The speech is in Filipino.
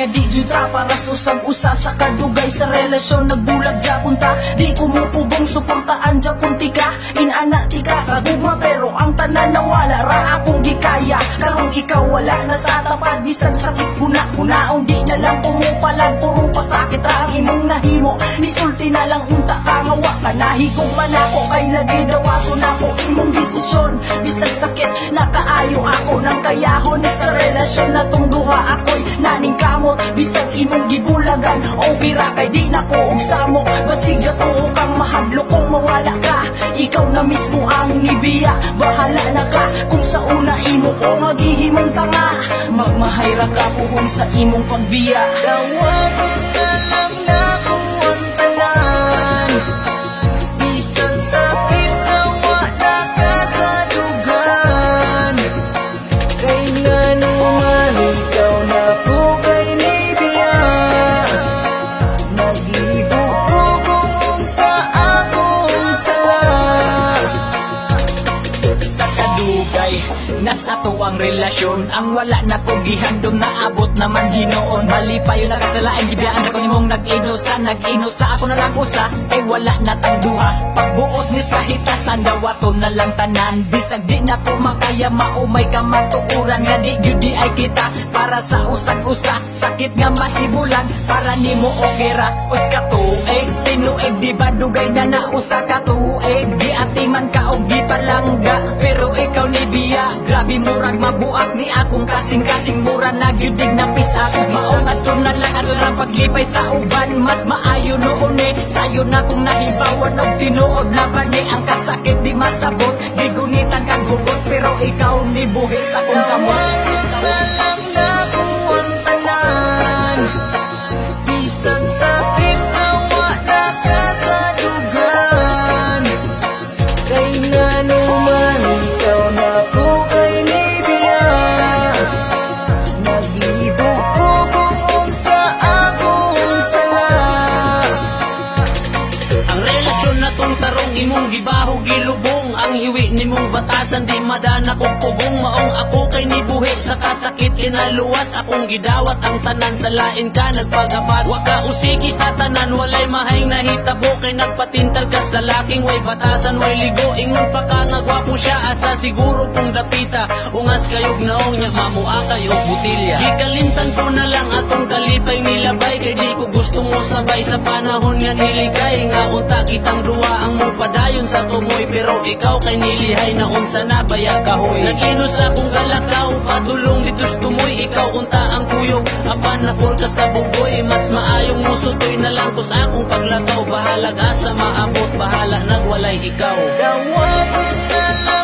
nga di jutra para susag-usa sa kadugay sa relasyon. Nagbulag Japon ta, di kumupugong suportaan Japon tika. Inana tika kagugma pero ang tanan nawala ra akong gikaya. Karong ikaw wala na sa tapad, bisan sakit huna-hunaon di na lang pumupalag, puro pasakit ra ang imong nahimo. Nisulti na lang unta kangawa ka nahigong manako, kay lagi daw ato nako imong desisyon. Bisag sakit nakaayo ako ng kayahon sa relasyon na tong duha. Ako'y naning kamot bisag imong gibulagan, okay ra kay di na ko og samok. Basig ato kang mahadlok kung mawala ka, ikaw na mismo ang nibiya. Bahala na ka kung sa una imo ko maghihimong tanga, magmahay ra ka puhon sa imong pagbiya. Tawagin na lang na ko ang tanan, bisag sakit na wala ka sa dugan. Kay nga naman ikaw na po kay nibiya, naglibog-bugong sa akong sala. Sa kadugay nas ato ang relasyon, ang wala na ko gihandom naabot naman Ginoon. Mali pa yun nakasalain, gibiyaan ako nimong nag-inusa ako na lang usa, kay wala na tang duha. Pagbuot nis kahitasan dawato na lang tanan, bisag di na ko makaya maumay ka matuuran. Nga di gyud di ay kita para sa usag-usa, sakit nga mahibulan para nimo okay ra. Us ka tuig tinuig di ba dugay na nausa ka tuig, di atiman ka og di palangga pero ikaw ni biya. Grabe murag mabuak ni akong kasing-kasing mura na gyudig na pisak. Maong ato na lang ato lang paglipay sa uban, mas maayo noon sayo na kung nahibawan og tinuod na bani. Ang kasakit di masabot, di gunitan kang hugot pero ikaw ni buhi sa kong kamot. Na lang na ko ang tanan, bisag sakit na wala ka sa dugan. Kay nga naman ikaw na po kay nibiya, naglibog-bugong sa akong sala. Ang relasyon na tong tarong imong gibaho gilubong, ang hiwi nimong batasan di madana kong pugong. Maong ako kay nibuhi sa kasakit kinaluwas, akong gidawat ang tanan sa lain ka nagpagabas. Waka usiki sa tanan walay mahayng nahitabo, kay nagpatintal kas lalaking way batasan way ligo. Ingon pa ka nga gwapo siya asa siguro kung dapita, ungas kayog naong nya mamua kayo butilya. Gikalimtan ko na lang atong kalipay nilabay, kay di ko gustong mo sabay sa panahon nga niligay. Nga unta kitang duwa ang mo padayon sa tumoy, pero ikaw kay nilihay na unsa na baya kahoy. Nag-inos akong galakaw padulong ditos tumoy, ikaw unta ang kuyog apan na full ka sa bugoy. Mas maayong musutoy na lang kus akong paglakaw, bahalag asa maabot bahala nagwalay ikaw. Tawagin na lang